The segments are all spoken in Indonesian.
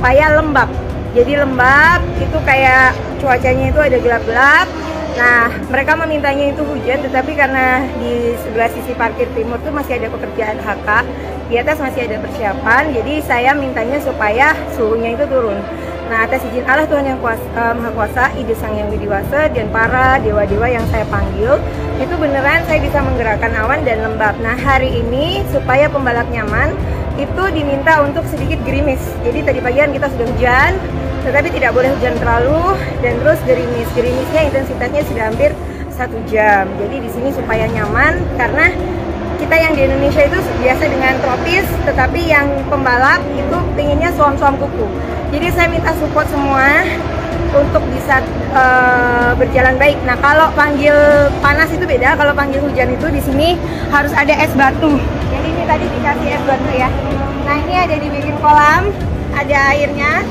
supaya lembab. Jadi lembab, itu kayak cuacanya itu ada gelap-gelap. Nah, mereka memintanya itu hujan, tetapi karena di sebelah sisi parkir timur tuh masih ada pekerjaan HK, di atas masih ada persiapan, jadi saya mintanya supaya suhunya itu turun. Nah, atas izin Allah Tuhan yang Maha Kuasa, Ide Sang Yang Widiwasa, dan para dewa-dewa yang saya panggil, itu beneran saya bisa menggerakkan awan dan lembab. Nah, hari ini supaya pembalap nyaman, itu diminta untuk sedikit gerimis. Jadi tadi pagi kan kita sudah hujan, tetapi tidak boleh hujan terlalu, dan terus gerimis. Gerimisnya intensitasnya sudah hampir 1 jam. Jadi di sini supaya nyaman, karena kita yang di Indonesia itu biasa dengan tropis, tetapi yang pembalap itu pengennya suam-suam kuku. Jadi saya minta support semua untuk bisa berjalan baik. Nah, kalau panggil panas itu beda, kalau panggil hujan itu di sini harus ada es batu. Jadi ini tadi dikasih es batu ya. Nah, ini ada dibikin kolam, ada airnya,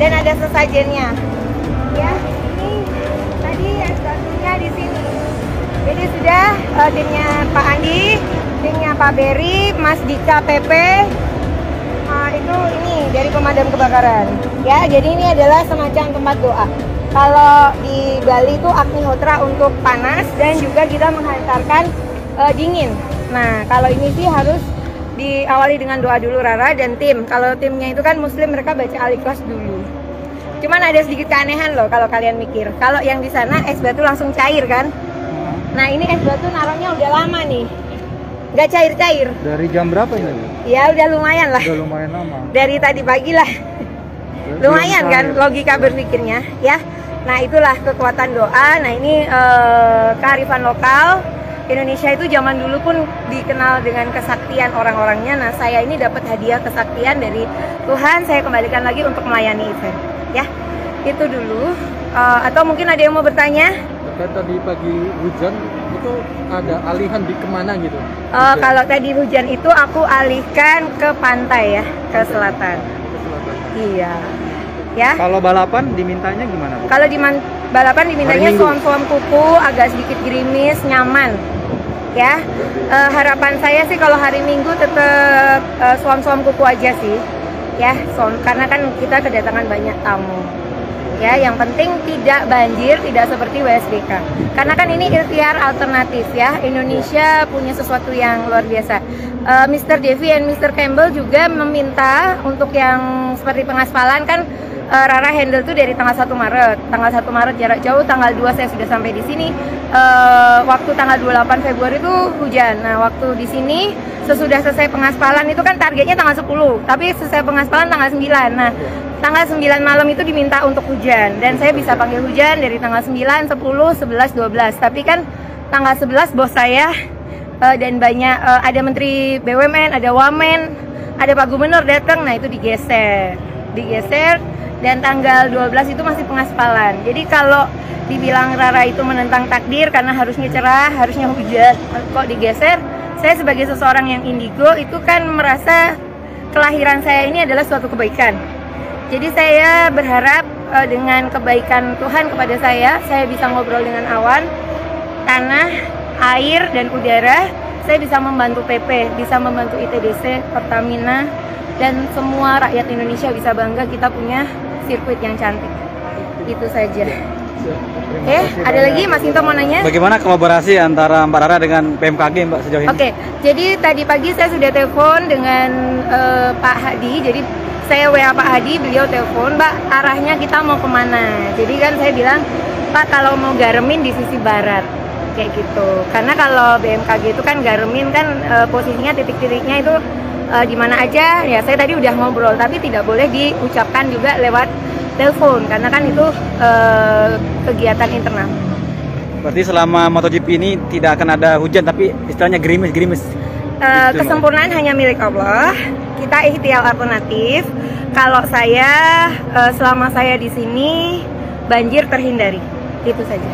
dan ada sesajennya. Ya, ini tadi es batunya di sini. Jadi sudah timnya Pak Andi, timnya Pak Berry, Mas Dika PP, itu ini dari pemadam kebakaran. Ya, jadi ini adalah semacam tempat doa. Kalau di Bali itu Agnihotra untuk panas, dan juga kita menghantarkan dingin. Nah, kalau ini sih harus diawali dengan doa dulu Rara dan tim. Kalau timnya itu kan Muslim, mereka baca Al-Ikhlas dulu. Cuman ada sedikit keanehan loh kalau kalian mikir. Kalau yang di sana es batu langsung cair kan? Nah, ini es batu naruhnya udah lama nih, nggak cair-cair. Dari jam berapa ini? Ya udah lumayan lah. Udah lumayan lama. Dari tadi pagi lah. Lumayan kan logika berpikirnya ya. Nah, itulah kekuatan doa. Nah, ini kearifan lokal. Indonesia itu zaman dulu pun dikenal dengan kesaktian orang-orangnya. Nah, saya ini dapat hadiah kesaktian dari Tuhan. Saya kembalikan lagi untuk melayani event. Ya, itu dulu. Atau mungkin ada yang mau bertanya? Terkait tadi pagi hujan itu ada alihan di kemana gitu? Kalau tadi hujan itu aku alihkan ke pantai ya, ke selatan. Iya. Ya. Kalau balapan dimintanya gimana, Bu? Kalau balapan dimintanya suam-suam kuku, agak sedikit gerimis, nyaman. Ya. Harapan saya sih kalau hari Minggu tetap suam-suam kuku aja sih. Ya, karena kan kita kedatangan banyak tamu. Ya, yang penting tidak banjir, tidak seperti WSBK. Karena kan ini ikhtiar alternatif ya. Indonesia punya sesuatu yang luar biasa. Mr. Devi dan Mr. Campbell juga meminta untuk yang seperti pengaspalan kan. Rara handle tuh dari tanggal 1 Maret. Tanggal 1 Maret jarak jauh, tanggal 2 saya sudah sampai di sini. Waktu tanggal 28 Februari itu hujan. Nah, waktu di sini sesudah selesai pengaspalan itu kan targetnya tanggal 10, tapi selesai pengaspalan tanggal 9. Nah, tanggal 9 malam itu diminta untuk hujan, dan saya bisa panggil hujan dari tanggal 9, 10, 11, 12. Tapi kan tanggal 11 bos saya dan banyak ada Menteri BUMN, ada Wamen, ada Pak Gubernur datang. Nah, itu digeser. Dan tanggal 12 itu masih pengaspalan. Jadi kalau dibilang Rara itu menentang takdir karena harusnya cerah, harusnya hujan, kok digeser? Saya sebagai seseorang yang indigo itu kan merasa kelahiran saya ini adalah suatu kebaikan. Jadi saya berharap dengan kebaikan Tuhan kepada saya bisa ngobrol dengan awan, tanah, air, dan udara. Saya bisa membantu PP, bisa membantu ITDC, Pertamina, dan semua rakyat Indonesia bisa bangga kita punya sirkuit yang cantik. Itu saja. Ada lagi Mas Sinto mau nanya? Bagaimana kolaborasi antara Mbak Rara dengan BMKG Mbak sejauh ini? Oke, jadi tadi pagi saya sudah telepon dengan Pak Hadi. Jadi saya WA Pak Hadi, beliau telepon, Mbak arahnya kita mau kemana? Jadi kan saya bilang, Pak kalau mau garemin di sisi barat, kayak gitu. Karena kalau BMKG itu kan garemin kan posisinya titik-titiknya itu di mana aja. Ya saya tadi udah ngobrol, tapi tidak boleh diucapkan juga lewat telepon karena kan itu kegiatan internal. Berarti selama MotoGP ini tidak akan ada hujan, tapi istilahnya gerimis. Kesempurnaan hanya milik Allah. Kita ikhtiar alternatif. Kalau saya selama saya di sini banjir terhindari. Itu saja.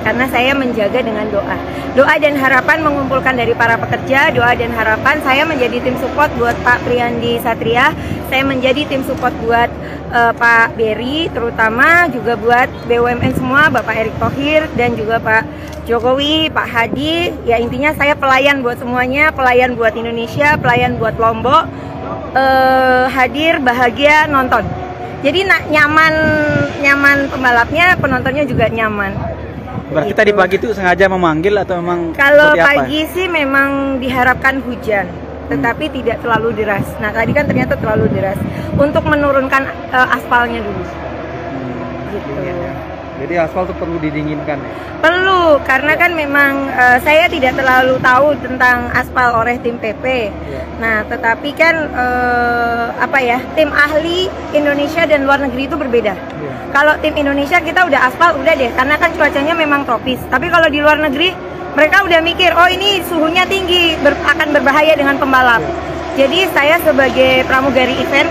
Karena saya menjaga dengan doa dan harapan mengumpulkan dari para pekerja, doa dan harapan. Saya menjadi tim support buat Pak Priyandi Satria, saya menjadi tim support buat Pak Berry, terutama juga buat BUMN semua, Bapak Erick Thohir dan juga Pak Jokowi, Pak Hadi. Ya intinya saya pelayan buat semuanya, pelayan buat Indonesia, pelayan buat Lombok. Hadir, bahagia, nonton. Jadi nyaman pembalapnya, penontonnya juga nyaman. Berarti Gitu. tadi pagi itu sengaja memanggil atau memang Kalau seperti apa? pagi sih memang diharapkan hujan, tetapi tidak terlalu deras. Nah tadi kan ternyata terlalu deras untuk menurunkan aspalnya dulu. Gitu. Jadi aspal itu perlu didinginkan ya? Perlu, karena kan memang saya tidak terlalu tahu tentang aspal oleh tim PP. Nah, tetapi kan tim ahli Indonesia dan luar negeri itu berbeda. Kalau tim Indonesia kita udah aspal udah deh, karena kan cuacanya memang tropis. Tapi kalau di luar negeri mereka udah mikir, oh ini suhunya tinggi, akan berbahaya dengan pembalap. Jadi saya sebagai pramugari event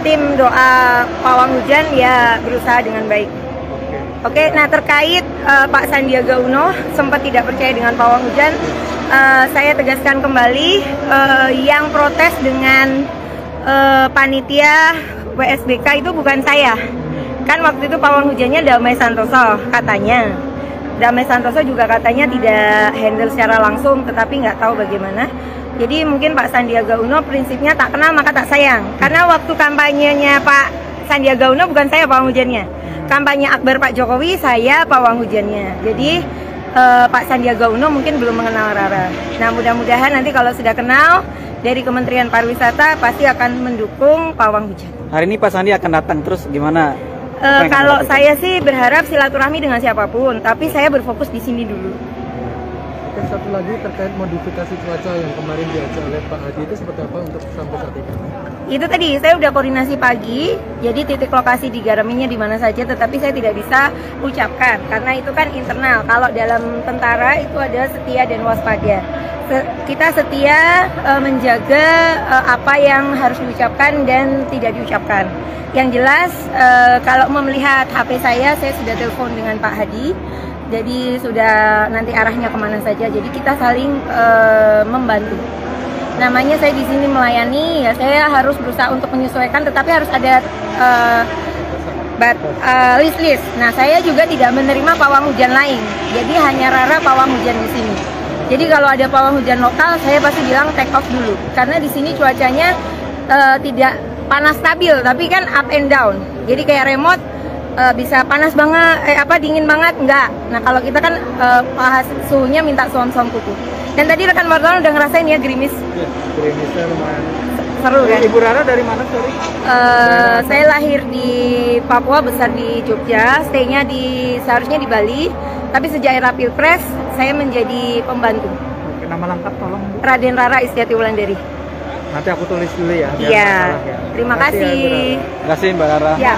tim doa pawang hujan ya berusaha dengan baik. Oke, nah terkait Pak Sandiaga Uno sempat tidak percaya dengan pawang hujan, saya tegaskan kembali yang protes dengan panitia WSBK itu bukan saya. Kan waktu itu pawang hujannya Damai Santoso katanya. Damai Santoso juga katanya tidak handle secara langsung, tetapi nggak tahu bagaimana. Jadi mungkin Pak Sandiaga Uno prinsipnya tak kenal maka tak sayang. Karena waktu kampanyenya Pak Sandiaga Uno bukan saya pawang hujannya. Kampanye Akbar Pak Jokowi saya pawang hujannya. Jadi Pak Sandiaga Uno mungkin belum mengenal Rara. Nah mudah-mudahan nanti kalau sudah kenal dari Kementerian Pariwisata pasti akan mendukung pawang hujan. Hari ini Pak Sandi akan datang, terus gimana? Kalau saya sih berharap silaturahmi dengan siapapun, tapi saya berfokus di sini dulu. Dan satu lagi terkait modifikasi cuaca yang kemarin diajak oleh Pak Hadi itu seperti apa untuk sampai saat ini? Itu tadi saya udah koordinasi pagi, jadi titik lokasi digaraminnya di mana saja, tetapi saya tidak bisa ucapkan karena itu kan internal. Kalau dalam tentara itu ada setia dan waspada. Kita setia menjaga apa yang harus diucapkan dan tidak diucapkan. Yang jelas kalau melihat HP saya sudah telepon dengan Pak Hadi. Jadi sudah nanti arahnya kemana saja. Jadi kita saling membantu. Namanya saya di sini melayani, ya saya harus berusaha untuk menyesuaikan, tetapi harus ada list. Nah saya juga tidak menerima pawang hujan lain. Jadi hanya Rara pawang hujan di sini. Jadi kalau ada pawang hujan lokal, saya pasti bilang take off dulu. Karena di sini cuacanya tidak panas stabil, tapi kan up and down. Jadi kayak remote. Bisa panas banget, dingin banget, enggak. Nah kalau kita kan suhunya minta suam-suam kuku. Dan tadi rekan wartawan udah ngerasain ya gerimis. Ya, gerimisnya lumayan. Seru kan? Ibu Rara dari mana sorry? Saya lahir di Papua, besar di Jogja, stay-nya seharusnya di Bali. Tapi sejak era Pilpres, saya menjadi pembantu. Oke, nama lengkap tolong Bu. Raden Rara Istiati Wulandari. Nanti aku tulis dulu ya. Iya, terima kasih. Terima kasih Mbak Rara. Ya.